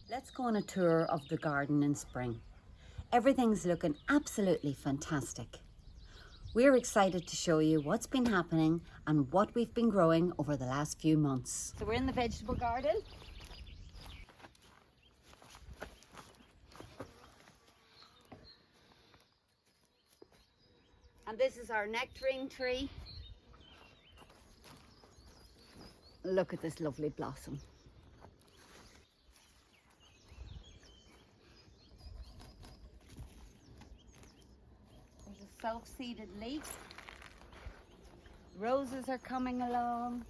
Let's go on a tour of the garden in spring. Everything's looking absolutely fantastic. We're excited to show you what's been happening and what we've been growing over the last few months. So we're in the vegetable garden. And this is our nectarine tree. Look at this lovely blossom. There's a self-seeded leaf. Roses are coming along.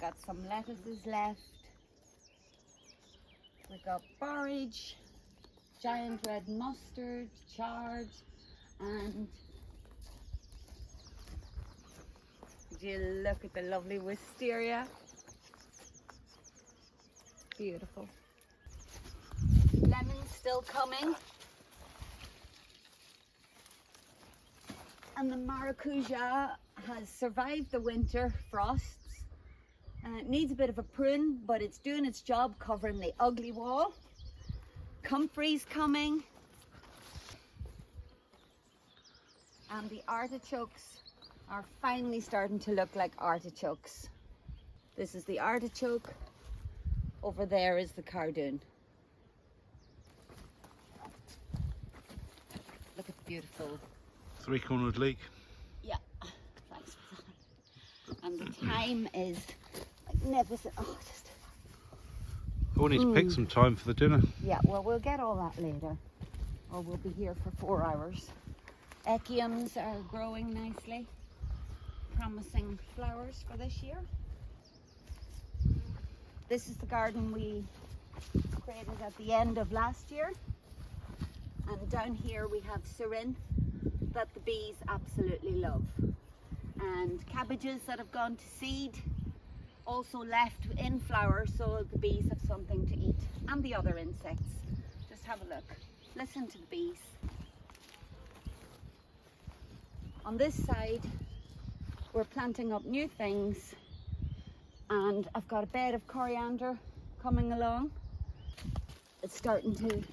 Got some lettuces left. We've got borage, giant red mustard, chard, and do you look at the lovely wisteria? Beautiful. Lemons still coming. And the maracuja has survived the winter frosts. It needs a bit of a prune, but it's doing its job covering the ugly wall. Comfrey's coming. And the artichokes are finally starting to look like artichokes. This is the artichoke. Over there is the cardoon. Look at the beautiful three-cornered leek. Yeah, thanks for that. And the thyme is magnificent. Oh, just. I need to pick some time for the dinner. Yeah, well, we'll get all that later, or we'll be here for 4 hours. Echiums are growing nicely, promising flowers for this year. This is the garden we created at the end of last year. And down here we have syringe that the bees absolutely love. And cabbages that have gone to seed, also left in flower so the bees have something to eat. And the other insects. Just have a look. Listen to the bees. On this side, we're planting up new things. And I've got a bed of coriander coming along. It's starting to...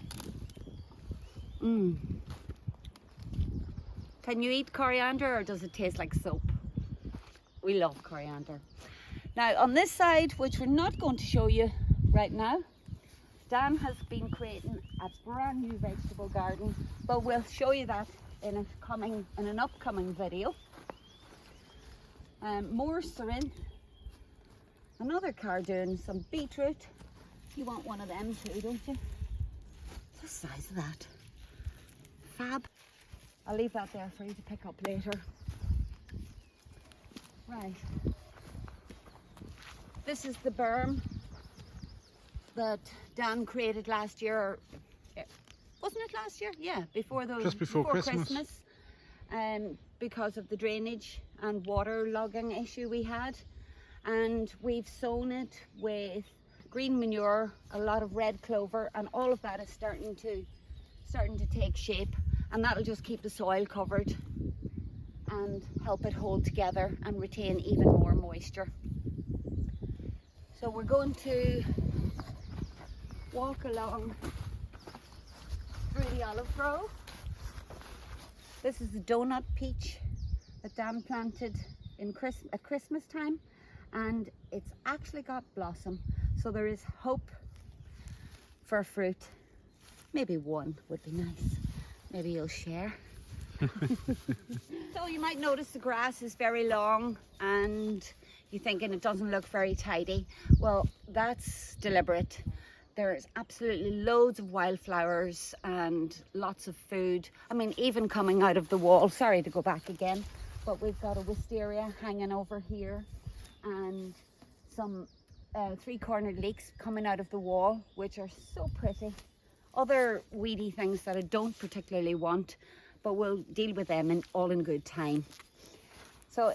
Can you eat coriander or does it taste like soap? We love coriander. Now on this side, which we're not going to show you right now, Dan has been creating a brand new vegetable garden, but we'll show you that in an upcoming video. More syringe. Another cardoon, some beetroot. You want one of them too, don't you? What's the size of that? Fab. I'll leave that there for you to pick up later. Right. This is the berm that Dan created last year. Wasn't it last year? Yeah, before Just before Christmas. Because of the drainage and water logging issue we had. And we've sown it with green manure, a lot of red clover, and all of that is starting to take shape, and that'll just keep the soil covered and help it hold together and retain even more moisture. So we're going to walk along through the olive grove. This is the donut peach that Dan planted at Christmas time. And it's actually got blossom, so there is hope for fruit. Maybe one would be nice. Maybe you'll share. So you might notice the grass is very long and you're thinking it doesn't look very tidy. Well, that's deliberate. There's absolutely loads of wildflowers and lots of food. I mean, even coming out of the wall. Sorry to go back again, but we've got a wisteria hanging over here. And some three-cornered leeks coming out of the wall, which are so pretty. Other weedy things that I don't particularly want, but we'll deal with them all in good time. So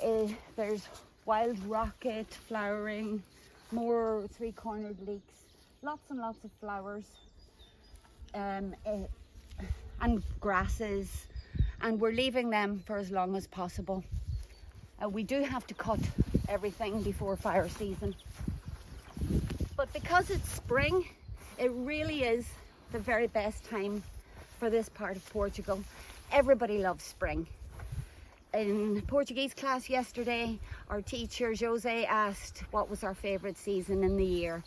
there's wild rocket flowering, more three-cornered leeks, lots and lots of flowers, and grasses, and we're leaving them for as long as possible. We do have to cut everything before fire season. because it's spring, it really is the very best time for this part of Portugal. Everybody loves spring. In Portuguese class yesterday, our teacher Jose asked what was our favourite season in the year,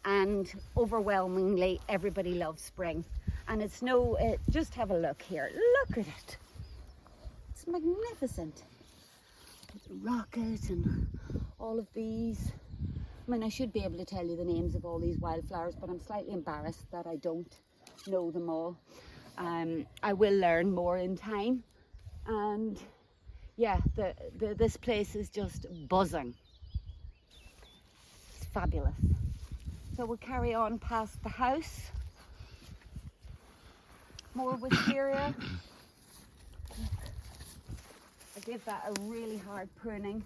and overwhelmingly everybody loves spring. And it's just have a look here. Look at it. It's magnificent. The rocket and all of these. I mean, I should be able to tell you the names of all these wildflowers, but I'm slightly embarrassed that I don't know them all. I will learn more in time. And yeah, this place is just buzzing. It's fabulous. So we'll carry on past the house. More wisteria. I give that a really hard pruning.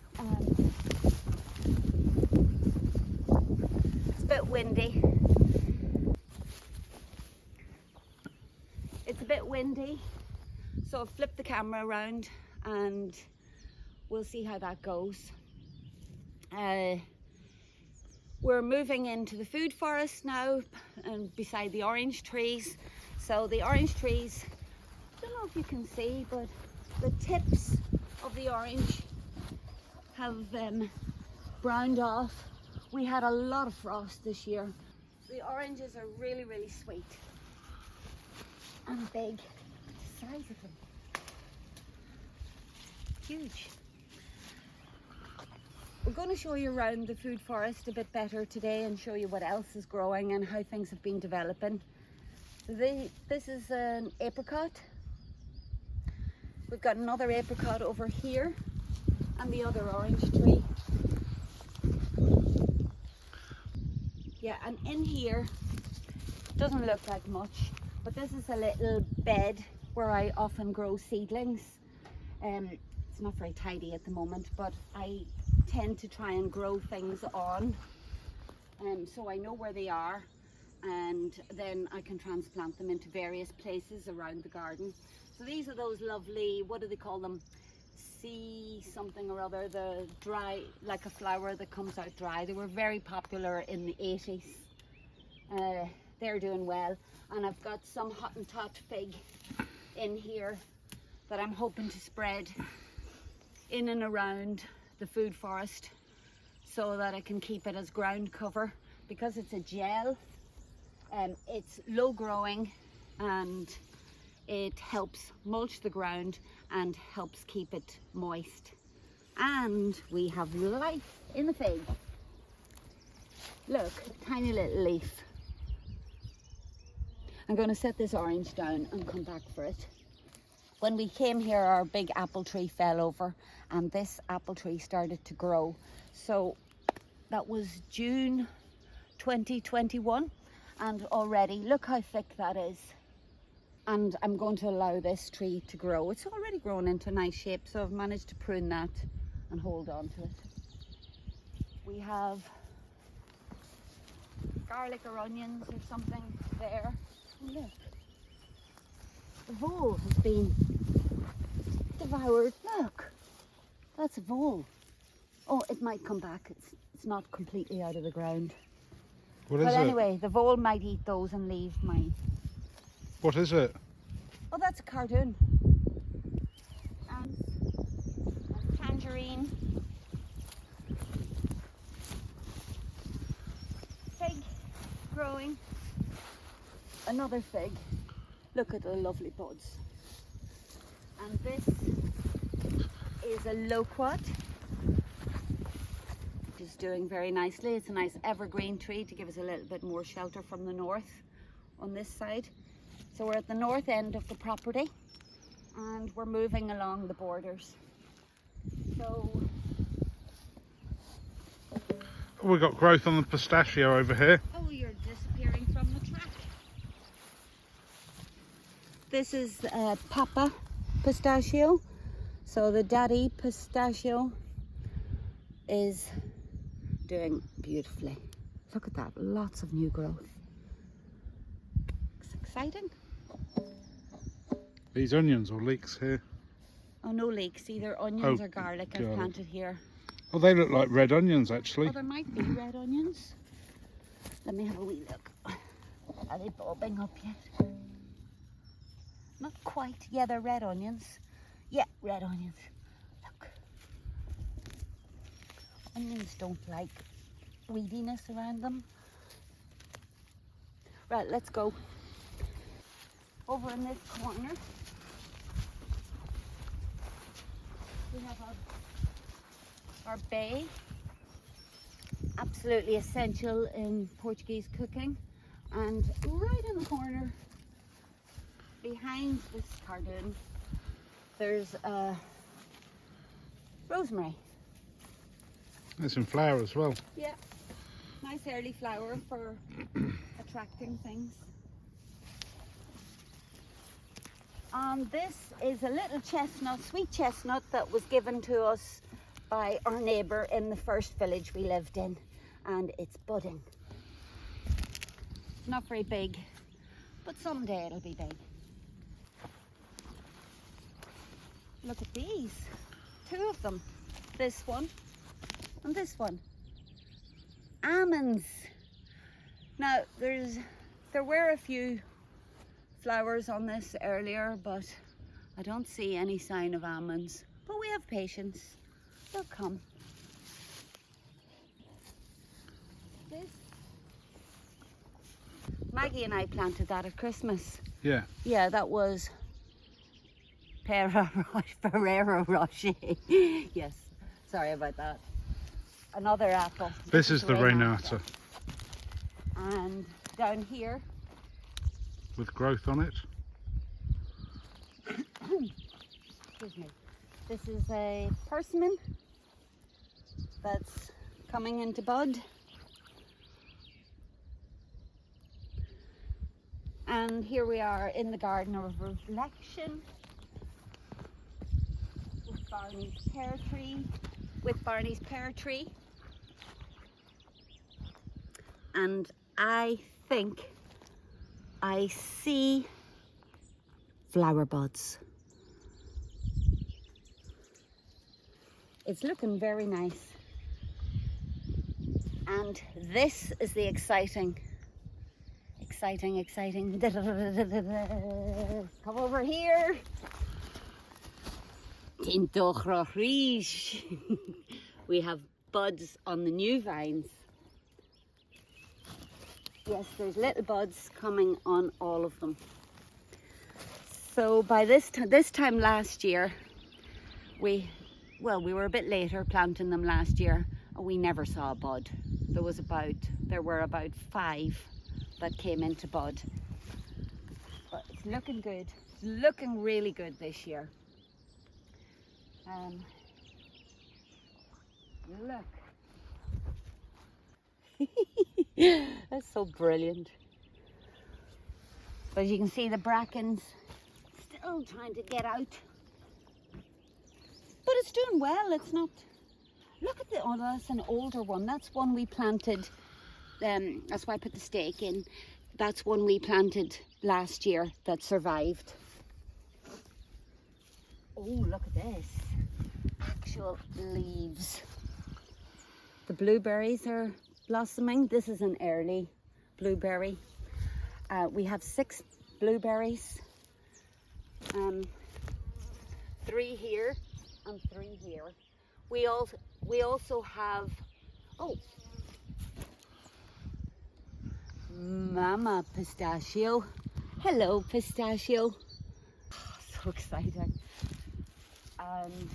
It's a bit windy. It's a bit windy, so I've flipped the camera around and we'll see how that goes. We're moving into the food forest now, and beside the orange trees. So the orange trees, I don't know if you can see, but the tips of the orange have browned off. We had a lot of frost this year. The oranges are really, really sweet and big. The size of them, huge. We're going to show you around the food forest a bit better today and show you what else is growing and how things have been developing. This is an apricot. We've got another apricot over here and the other orange tree. Yeah, and in here, doesn't look like much, but this is a little bed where I often grow seedlings. It's not very tidy at the moment, but I tend to try and grow things on, so I know where they are, and then I can transplant them into various places around the garden. So these are those lovely, what do they call them? Sea something or other, the dry, like a flower that comes out dry. They were very popular in the 80s. They're doing well. And I've got some Hottentot fig in here that I'm hoping to spread in and around the food forest so that I can keep it as ground cover, because it's a gel. It's low growing and it helps mulch the ground and helps keep it moist. And we have life in the fig. Look, tiny little leaf. I'm going to set this orange down and come back for it. When we came here, our big apple tree fell over and this apple tree started to grow. So that was June 2021, and already look how thick that is. And I'm going to allow this tree to grow. It's already grown into a nice shape, so I've managed to prune that and hold on to it. We have garlic or onions or something there. Look, the vole has been devoured. Look, that's a vole. Oh, it might come back. It's not completely out of the ground. What is but it? Anyway, the vole might eat those and leave mine. What is it? Oh, that's a cardoon. And a tangerine. Fig growing. Another fig. Look at the lovely buds. And this is a loquat, which is doing very nicely. It's a nice evergreen tree to give us a little bit more shelter from the north on this side. So we're at the north end of the property and we're moving along the borders. So We've got growth on the pistachio over here. oh, you're disappearing from the track. This is Papa pistachio. So the daddy pistachio is doing beautifully. Look at that, lots of new growth. It's exciting. These onions or leeks here. Oh, no leeks, either onions Oh, or garlic garlic. I've planted here. Oh, they look like red onions actually. Oh, there might be red onions. Let me have a wee look. Are they bulbing up yet? Not quite. Yeah, they're red onions. Yeah, red onions. Look. Onions don't like weediness around them. Right, let's go. Over in this corner, we have our bay. Absolutely essential in Portuguese cooking. And right in the corner, behind this cardoon, there's rosemary. It's in flower as well. Yeah, nice early flower for attracting things. This is a little chestnut, sweet chestnut, that was given to us by our neighbour in the first village we lived in, and it's budding. It's not very big, but someday it'll be big. Look at these, 2 of them, this one and this one. Almonds. Now there were a few flowers on this earlier, but I don't see any sign of almonds. But we have patience, they'll come. This, Maggie and I planted that at Christmas. Yeah. Yeah, that was Ferrero Rocher. Yes, sorry about that. Another apple. This is the Renata. And down here, with growth on it. excuse me, this is a persimmon that's coming into bud. And here we are in the garden of reflection with Barney's pear tree. And I think I see flower buds. It's looking very nice. And this is the exciting. Come over here. We have buds on the new vines. Yes, there's little buds coming on all of them. So by this time last year, we were a bit later planting them last year, and we never saw a bud. There were about 5 that came into bud. But it's looking good. It's looking really good this year. Look. That's so brilliant. But as you can see, the brackens still trying to get out. But it's doing well. It's not. Look at oh, that's an older one. That's one we planted. That's why I put the stake in. That's one we planted last year that survived. Oh, look at this. Actual leaves. The blueberries are blossoming. This is an early blueberry. We have 6 blueberries. 3 here and 3 here. We also have, Mama Pistachio. Hello, Pistachio. Oh, so exciting. And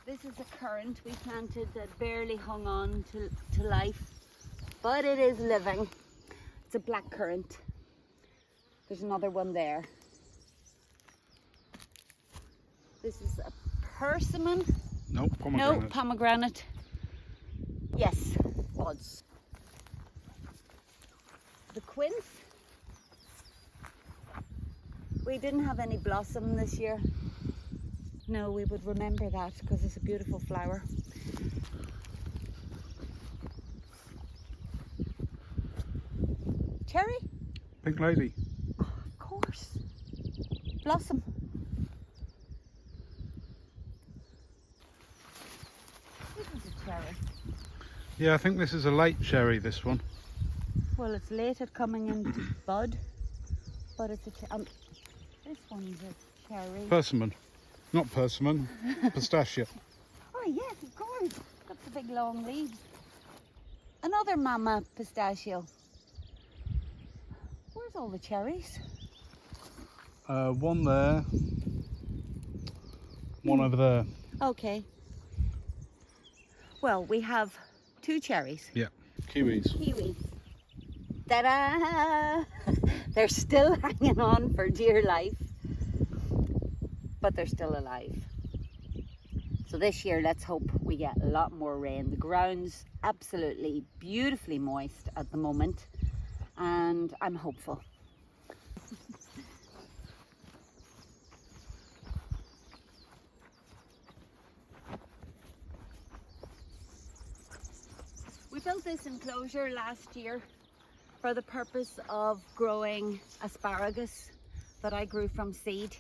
this is a currant we planted that barely hung on to life, but it is living. It's a black currant. There's another one there. This is a persimmon. No, pomegranate. No, pomegranate. Yes, buds. The quince. We didn't have any blossom this year. No, we would remember that because it's a beautiful flower. Cherry? Pink lady. Of course. Blossom. This is a cherry. Yeah, I think this is a late cherry, this one. Well, it's late at coming into bud, but it's this one's a cherry. Persimmon. Not persimmon, pistachio. Oh yes, of course. Got the big long leaves. Another mama pistachio. Where's all the cherries? One there, one over there. Okay. Well, we have 2 cherries. Yeah, kiwis. Kiwis. Ta-da! They're still hanging on for dear life, but they're still alive. So this year, let's hope we get a lot more rain. The ground's absolutely beautifully moist at the moment, and I'm hopeful. We built this enclosure last year for the purpose of growing asparagus that I grew from seed.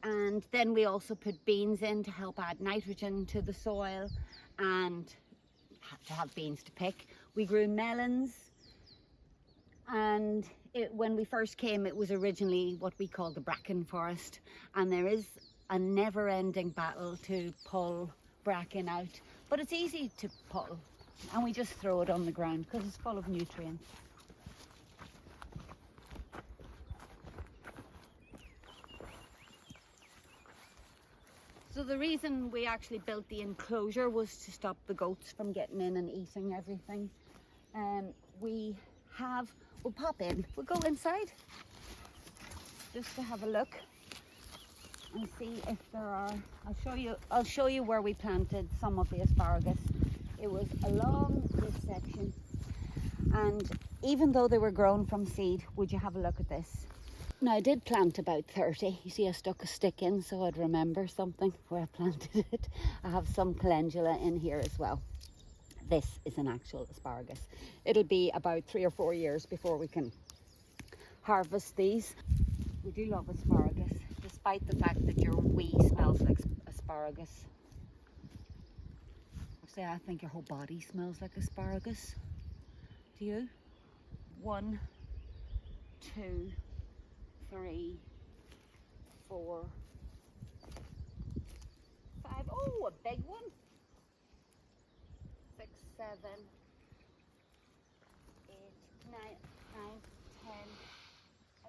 And then we also put beans in to help add nitrogen to the soil and to have beans to pick. We grew melons, and when we first came, it was originally what we call the bracken forest, and there is a never-ending battle to pull bracken out, but it's easy to pull, and we just throw it on the ground because it's full of nutrients. So the reason we actually built the enclosure was to stop the goats from getting in and eating everything. We'll pop in, we'll go inside just to have a look and see if there are, I'll show you where we planted some of the asparagus. It was along this section, and even though they were grown from seed, would you have a look at this? Now I did plant about 30. You see I stuck a stick in so I'd remember something where I planted it. I have some calendula in here as well. This is an actual asparagus. It'll be about 3 or 4 years before we can harvest these. We do love asparagus, despite the fact that your wee smells like asparagus. Actually, I think your whole body smells like asparagus. Do you? 1, 2, 3, 4, 5. Oh, a big one. 6, 7, 8, 9, 10,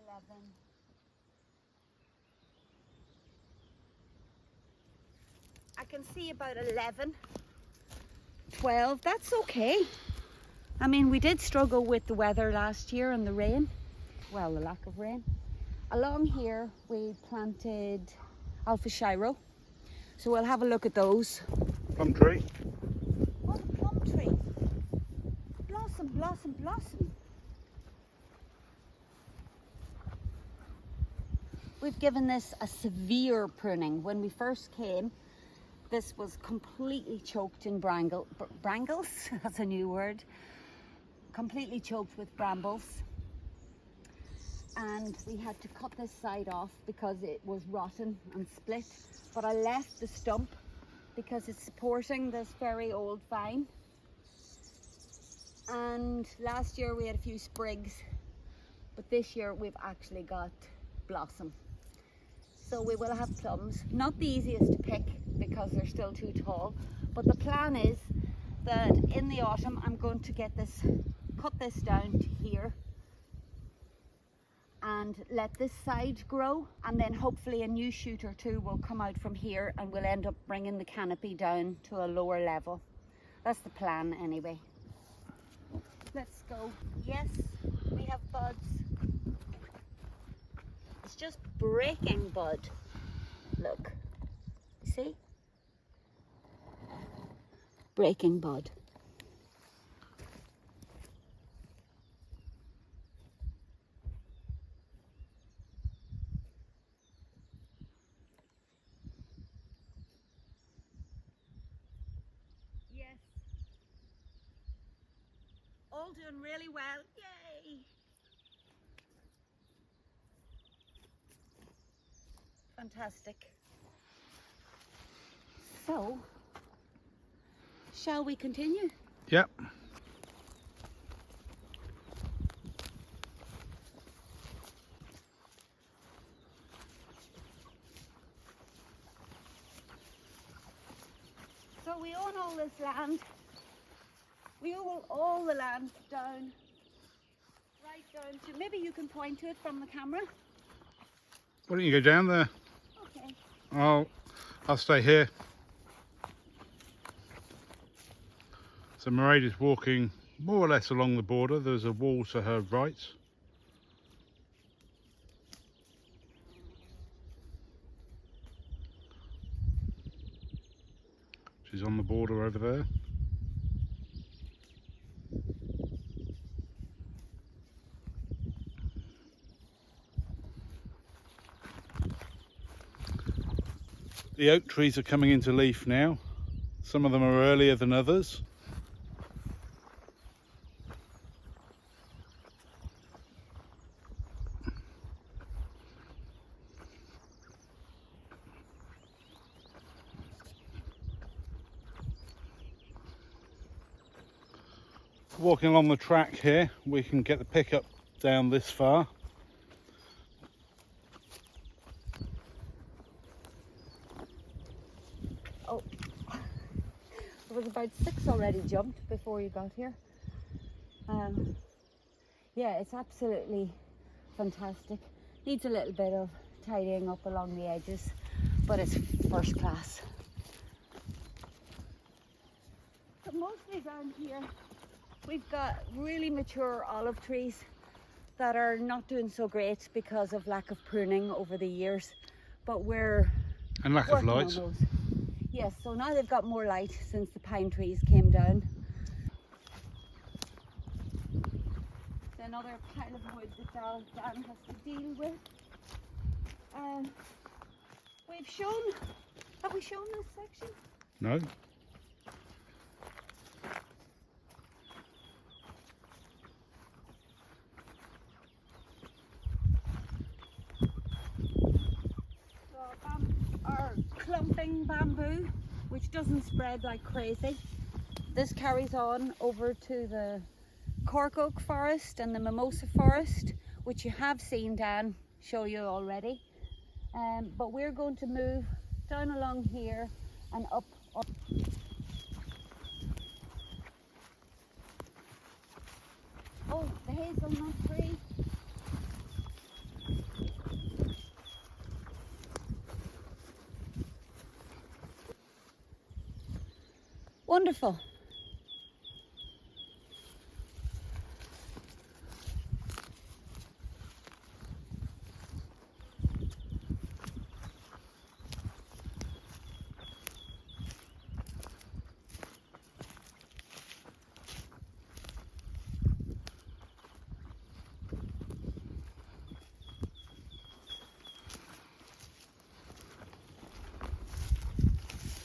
11. I can see about 11, 12. That's okay. I mean, we did struggle with the weather last year and the rain. Well, the lack of rain. Along here we planted Alpha Shiro, so we'll have a look at those. Plum tree. What a plum tree! Blossom, blossom, blossom. We've given this a severe pruning. When we first came, this was completely choked in brangles, that's a new word. Completely choked with brambles. And we had to cut this side off because it was rotten and split. But I left the stump because it's supporting this very old vine. And last year we had a few sprigs, but this year we've actually got blossom. So we will have plums. Not the easiest to pick because they're still too tall, but the plan is that in the autumn I'm going to cut this down to here and let this side grow, and then hopefully a new shoot or two will come out from here and we'll end up bringing the canopy down to a lower level. That's the plan anyway. Let's go. Yes, we have buds. It's just breaking bud. Look, see? Breaking bud. Yes. All doing really well. Yay! Fantastic. So, shall we continue? Yep. Remember, we own all this land. We own all the land down, right down to, maybe you can point to it from the camera. Why don't you go down there? Okay. I'll stay here. So Meraid is walking more or less along the border. There's a wall to her right. She's on the border over there. The oak trees are coming into leaf now. Some of them are earlier than others. Walking along the track here, we can get the pickup down this far. Oh, there was about 6 already jumped before you got here. Yeah, it's absolutely fantastic. Needs a little bit of tidying up along the edges, but it's first class. But mostly down here, we've got really mature olive trees that are not doing so great because of lack of pruning over the years, but we're And lack of working on light. those. Yes, so now they've got more light since the pine trees came down. There's another pile of wood that Dan has to deal with. Have we shown this section? No. Our clumping bamboo, which doesn't spread like crazy. This carries on over to the cork oak forest and the mimosa forest, which you have seen Dan show you already. But we're going to move down along here and up. Oh, the hazelnut tree. Wonderful.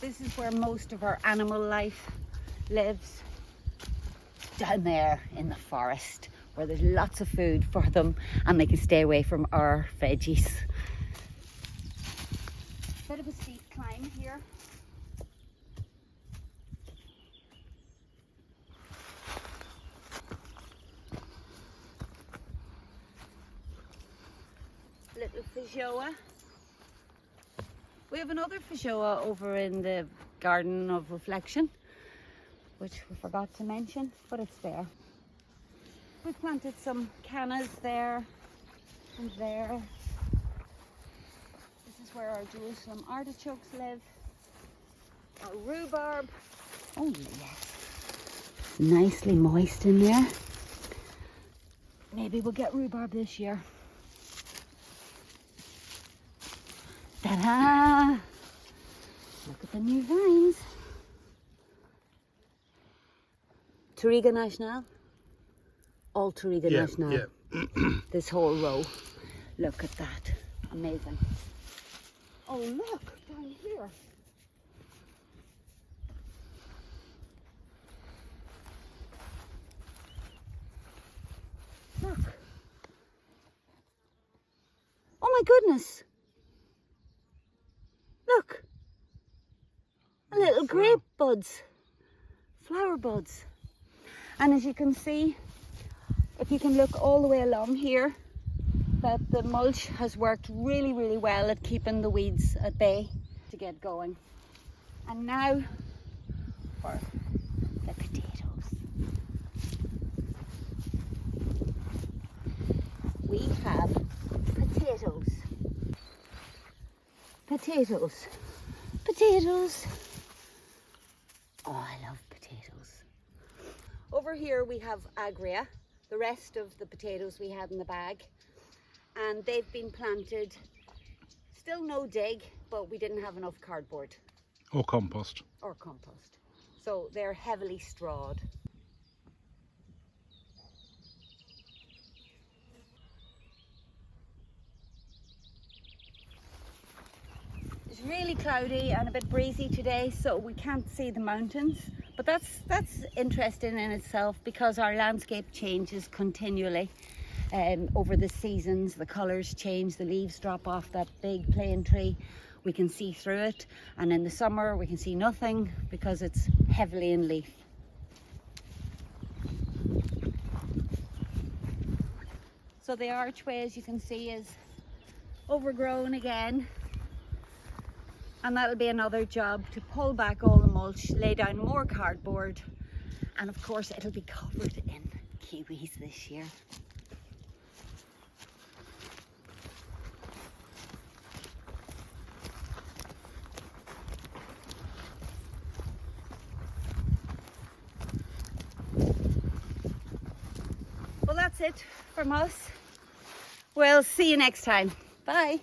This is where most of our animal life lives, down there in the forest, where there's lots of food for them and they can stay away from our veggies. Bit of a steep climb here. Little feijoa. We have another feijoa over in the Garden of Reflection, which we forgot to mention, but it's there. We planted some cannas there and there. This is where our Jerusalem artichokes live. Our rhubarb. Oh yes. Nicely moist in there. Maybe we'll get rhubarb this year. Ta-da! Look at the new vines. Touriga National. All Touriga National. Yeah. This whole row. Look at that. Amazing. Oh look, down here. Look. Oh my goodness. Look. Little grape buds. Flower buds. And as you can see, if you can look all the way along here, that the mulch has worked really, really well at keeping the weeds at bay to get going. And now for the potatoes. We have potatoes. Potatoes. Potatoes. Oh, I love potatoes. Over here we have agria, the rest of the potatoes we had in the bag. And they've been planted. Still no dig, but we didn't have enough cardboard. Or compost. Or compost. So they're heavily strawed. It's really cloudy and a bit breezy today, so we can't see the mountains. But that's interesting in itself, because our landscape changes continually. Over the seasons, the colours change, the leaves drop off that big plane tree. We can see through it, and in the summer we can see nothing because it's heavily in leaf. So the archway, as you can see, is overgrown again, and that'll be another job to pull back all the mulch, lay down more cardboard, and of course it'll be covered in kiwis this year. Well, that's it from us. We'll see you next time. Bye.